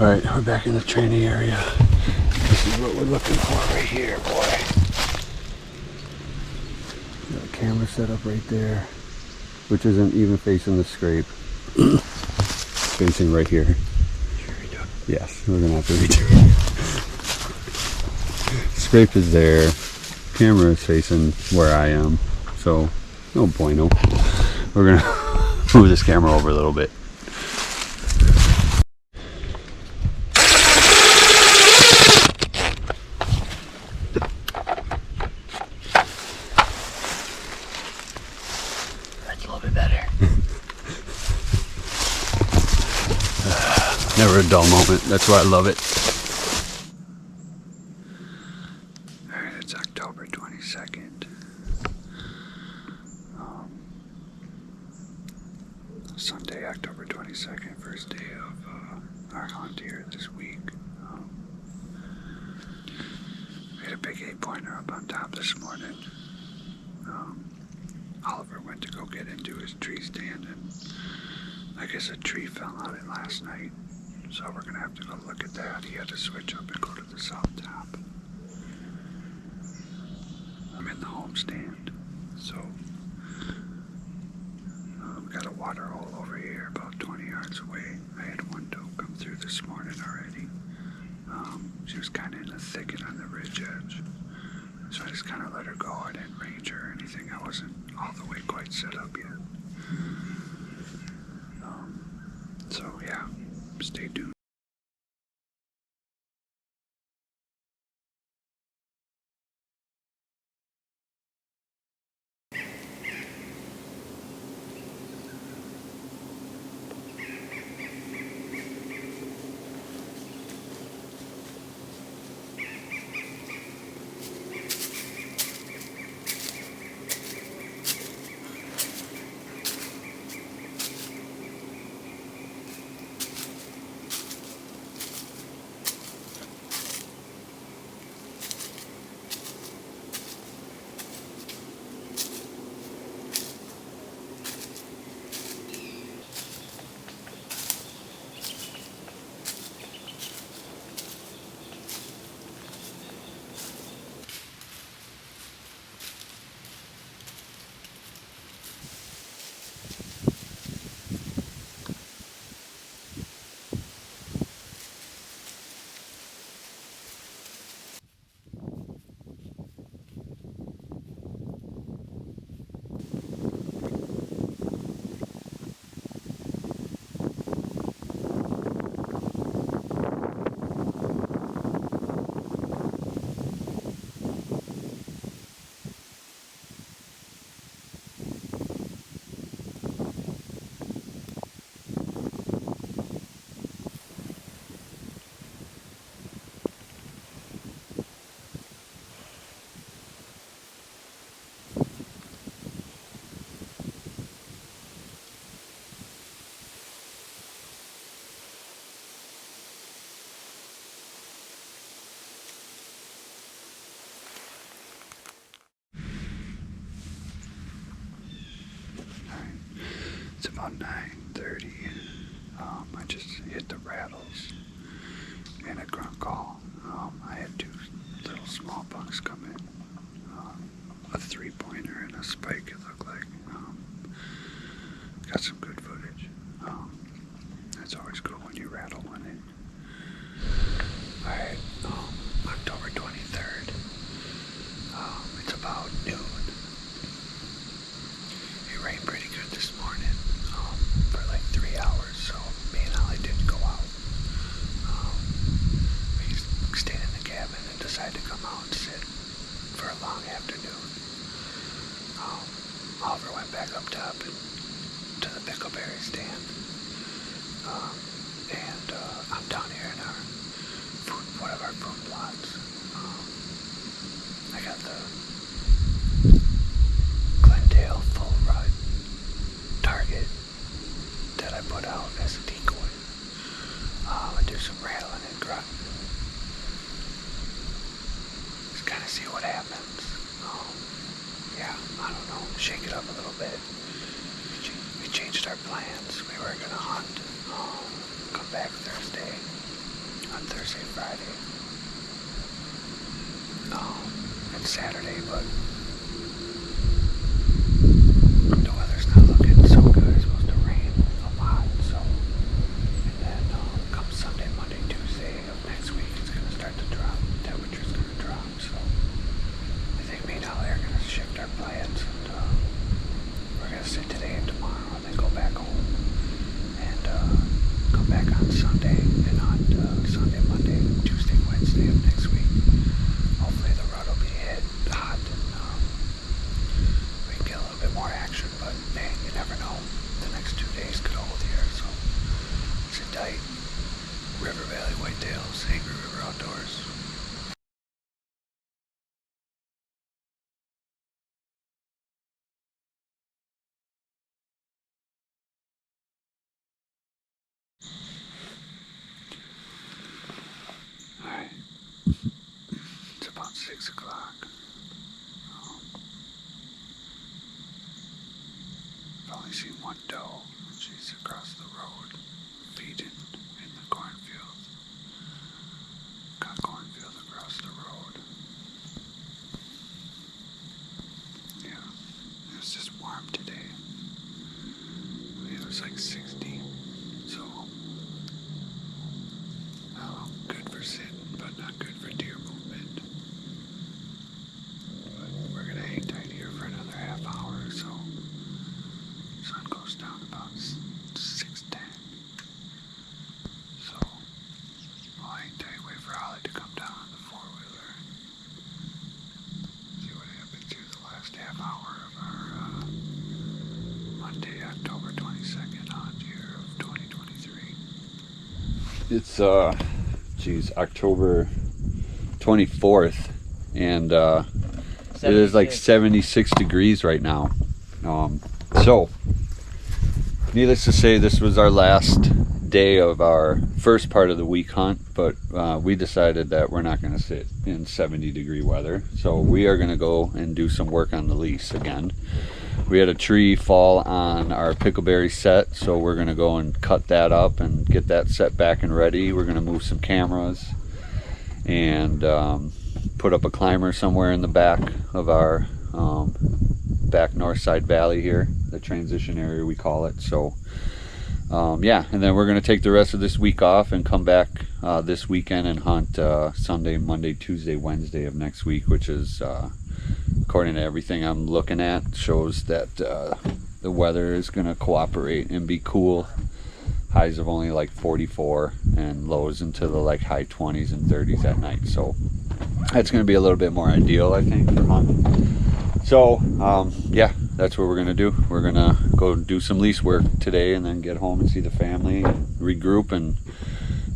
Alright, we're back in the training area. This is what we're looking for right here, boy. Got a camera set up right there, which isn't even facing the scrape. Facing right here. Should we redo it? Yes, we're gonna have to redo it. Scrape is there. Camera is facing where I am, so no bueno. We're gonna move this camera over a little bit. That's a little bit better. Never a dull moment. That's why I love it. Alright, it's October 22nd. Sunday, October 22nd, first day of our hunt here this week. We had a big 8-pointer up on top this morning. Oliver went to go get into his tree stand, and I guess a tree fell on it last night. So we're gonna have to go look at that. He had to switch up and go to the south top. I'm in the home stand, so we got a water hole over here about 20 yards away. I had one doe come through this morning already. She was kind of in the thicket on the ridge edge, so I just kind of let her go. I didn't range her or anything. I wasn't all the way quite set up yet. So yeah, stay tuned. It's about 9:30. I just hit the rattles and a grunt call. I had two little small bucks come in. A 3-pointer and a spike, it looked like. Got some good footage. That's always cool when you rattle one in. Alright, October 23rd. It's about noon. It rained pretty good this morning. For like 3 hours, so me and Ollie didn't go out. We stayed in the cabin and decided to come out and sit for a long afternoon. Oliver went back up top and to the pickleberry stand. And I'm down here in one of our food plots. I got the Glendale full rut target that I put out as a decoy. I do some rattling and grunting. Just kind of see what happens. Yeah, I don't know, shake it up a little bit. We changed our plans. We were gonna hunt, come back Thursday, on Thursday, Friday, and Saturday, but the weather's not looking so good. It's supposed to rain a lot, so, and then come Sunday, Monday, Tuesday of next week, it's going to start to drop. Temperature's going to drop, so I think me and Ali are going to shift our plans, and we're going to sit today and tomorrow, and then go back home, and come back on Sunday, and on Sunday, Monday, Tuesday, Wednesday of next week. Hopefully the rut will be hit hot, and we can get a little bit more action, but hey, you never know. The next 2 days could hold here, so sit tight. River Valley Whitetails, Angry River Outdoors. Alright, it's about 6 o'clock. I've only seen one doe. She's across the road, feeding in the cornfield. Got cornfield across the road. Yeah, it was just warm today. It was like 60, so good for sitting, but not good for deer movement. But we're gonna hang tight here for another half hour or so. Sun goes down about 6:10. So I'll hang tight, wait for Holly to come down on the four-wheeler. See what happens here the last half hour of our Monday, October 22nd hunt here of 2023. It's October 24th, and it is like 76 degrees right now. So needless to say, this was our last day of our first part of the week hunt, but we decided that we're not going to sit in 70-degree weather, so we are going to go and do some work on the lease again. We had a tree fall on our pickleberry set, so we're going to go and cut that up and get that set back and ready. We're going to move some cameras and put up a climber somewhere in the back of our back north side valley here, the transition area we call it. So yeah, and then we're going to take the rest of this week off and come back this weekend and hunt Sunday, Monday, Tuesday, Wednesday of next week, which is according to everything I'm looking at, shows that the weather is going to cooperate and be cool. Highs of only like 44 and lows into the like high 20s and 30s at night. So that's going to be a little bit more ideal, I think, for hunting. So yeah, that's what we're going to do. We're going to go do some lease work today and then get home and see the family, regroup, and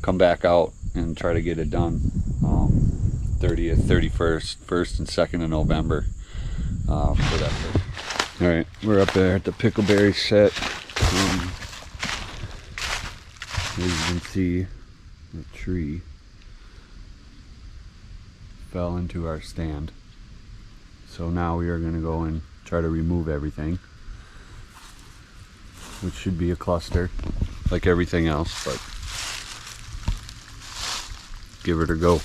come back out and try to get it done 30th, 31st, 1st and 2nd of November for that trip. All right, we're up there at the pickleberry set. As you can see, the tree fell into our stand. So now we are going to go and try to remove everything, which should be a cluster like everything else, but give it a go.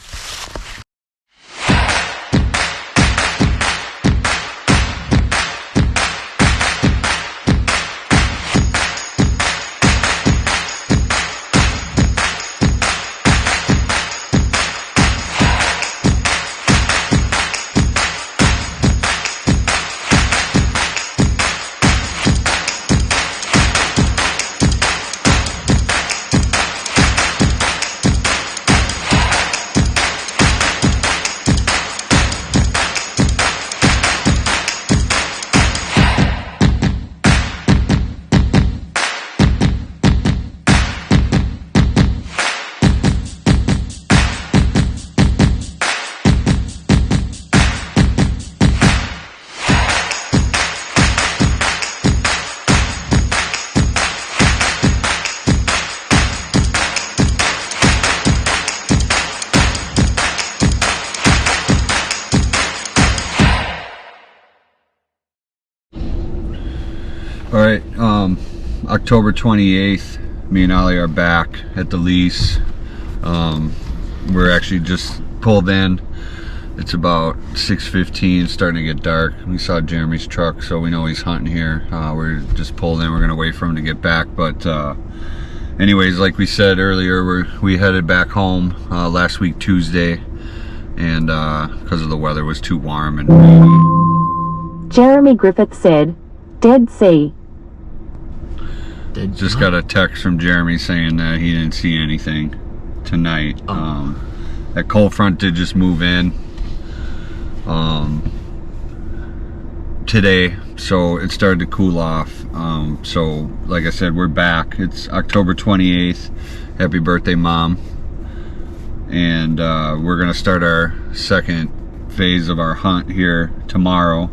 All right, October 28th, me and Ollie are back at the lease. We're actually just pulled in. It's about 6:15, starting to get dark. We saw Jeremy's truck, so we know he's hunting here. We're just pulled in. We're gonna wait for him to get back. But anyways, like we said earlier, we headed back home last week Tuesday, and because of the weather was too warm and rainy. Jeremy Griffith said, Dead Sea. Just got a text from Jeremy saying that he didn't see anything tonight. That cold front did just move in today, so it started to cool off. So like I said, we're back. It's October 28th. Happy birthday, Mom. And we're gonna start our second phase of our hunt here tomorrow,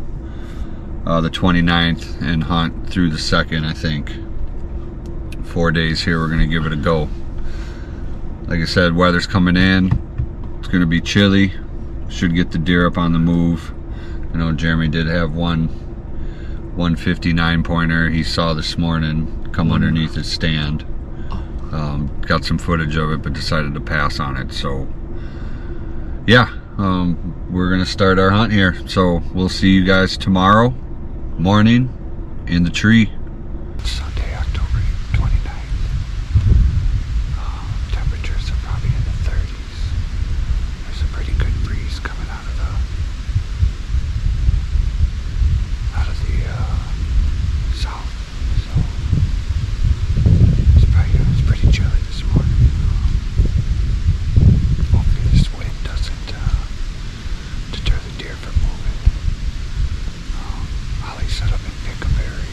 the 29th, and hunt through the 2nd, I think. 4 days here. We're gonna give it a go. Like I said, weather's coming in. It's gonna be chilly. Should get the deer up on the move. I know Jeremy did have one 159 pointer he saw this morning come underneath his stand. Got some footage of it, but decided to pass on it. So yeah, we're gonna start our hunt here. So we'll see you guys tomorrow morning in the tree. Sunday, October 29th. Temperatures are probably in the 30s. There's a pretty good breeze coming out of the south. So it's pretty chilly this morning. Hopefully this wind doesn't deter the deer from moving. Holly set up in Pickleberry.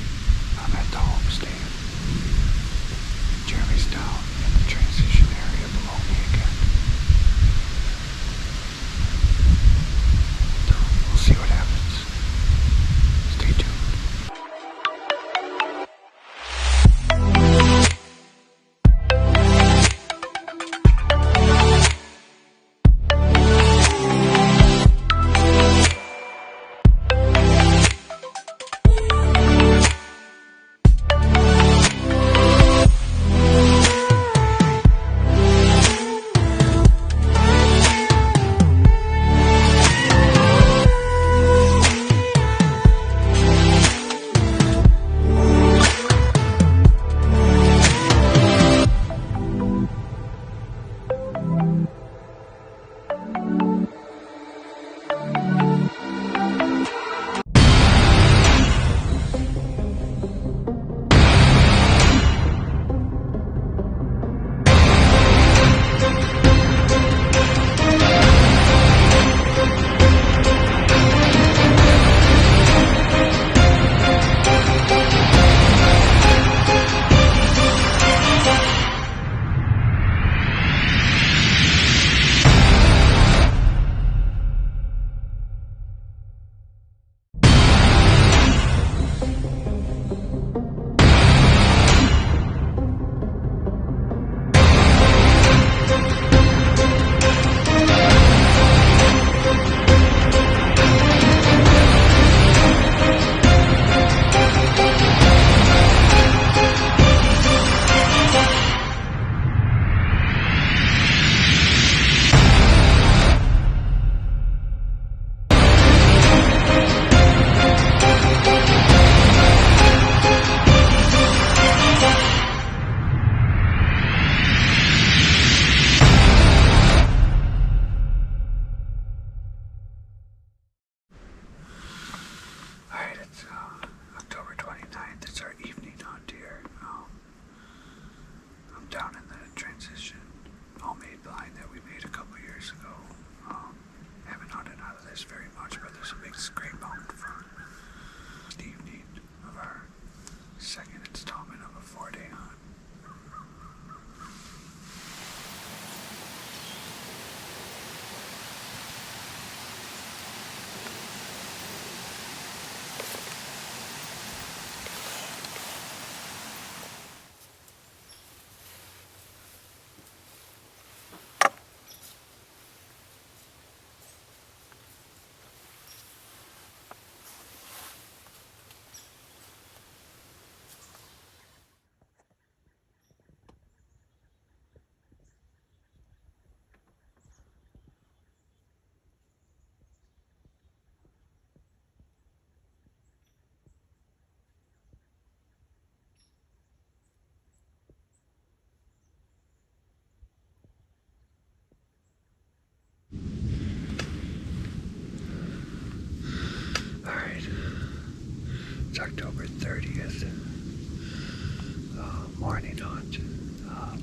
morning hunt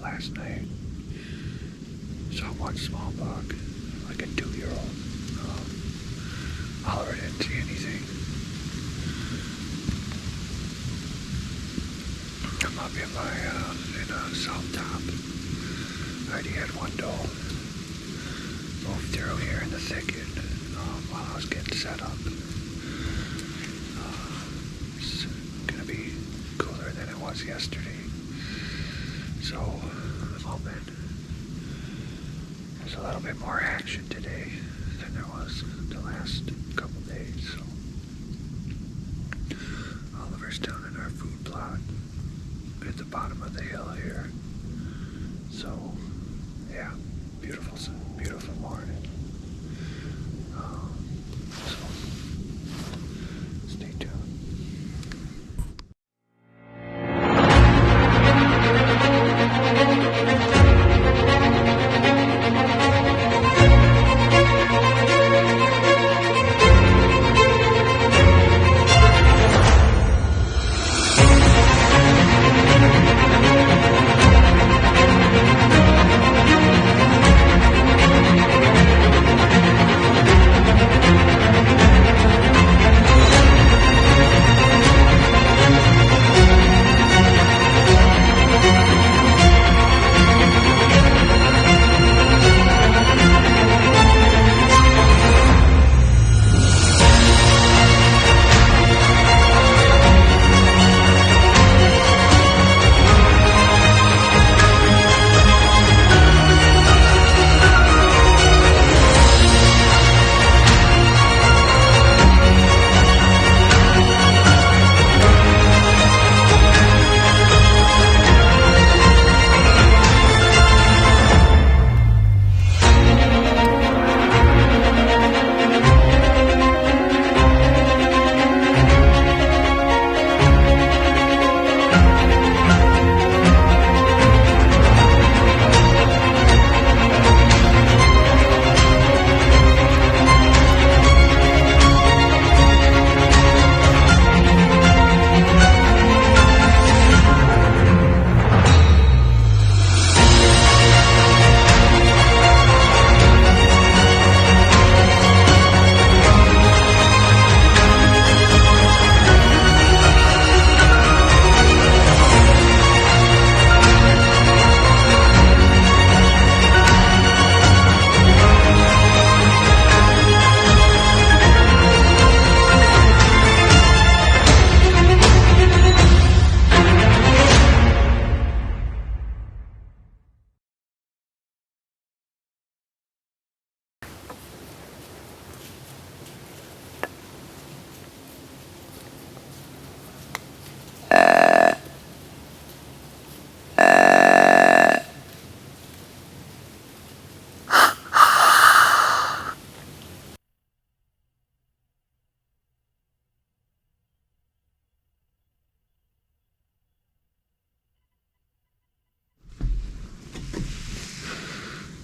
last night. Saw one small buck, like a 2-year-old. Holler, I didn't see anything. I'm up in a south top. I already had one doe move through here in the thicket while I was getting set up. It's gonna be cooler than it was yesterday. So I'm hoping there's a little bit more action today than there was the last couple days. So Oliver's down in our food plot at the bottom of the hill here. So yeah, beautiful morning. So stay tuned.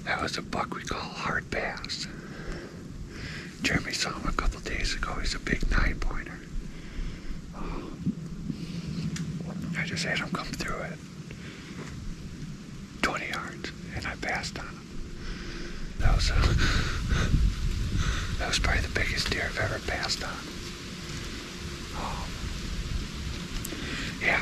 That was a buck we call hard bass. Jeremy saw him a couple days ago. He's a big 9-pointer. I just had him come through it 20 yards, and I passed on him. That was probably the biggest deer I've ever passed on. Yeah.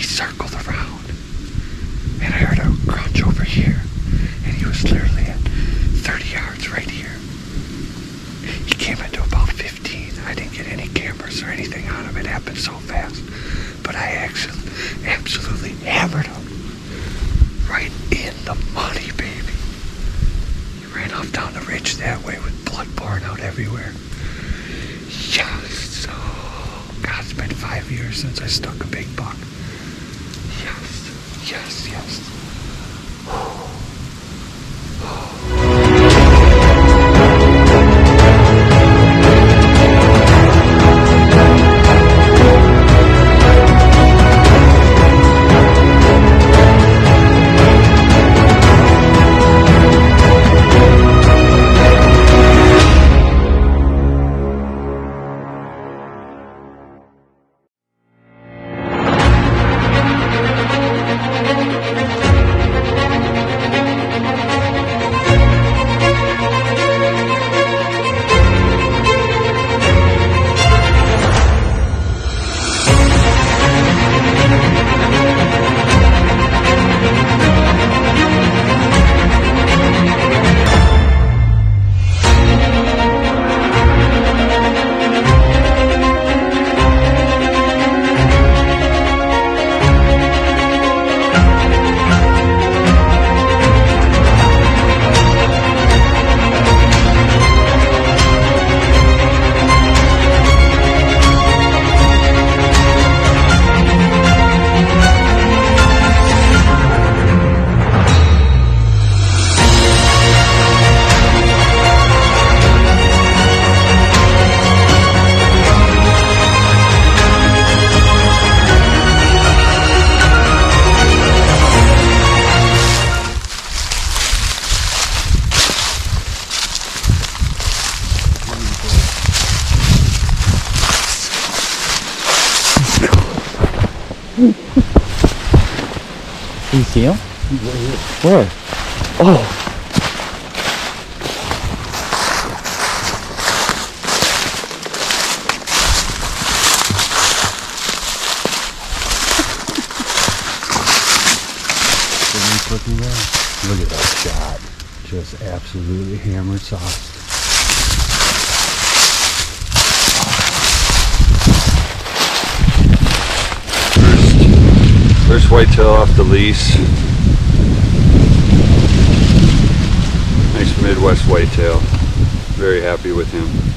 Circled around, and I heard a crunch over here, and he was literally at 30 yards right here. He came into about 15. I didn't get any cameras or anything on him. It happened so fast, but I actually absolutely hammered him right in the money, baby. He ran off down the ridge that way with blood pouring out everywhere. Yes. Oh, God, it's been 5 years since I stuck a big buck. Yes. Yes, yes. You see him? Where? Oh! Look at that shot. Just absolutely hammered soft. First whitetail off the lease. Nice Midwest whitetail. Very happy with him.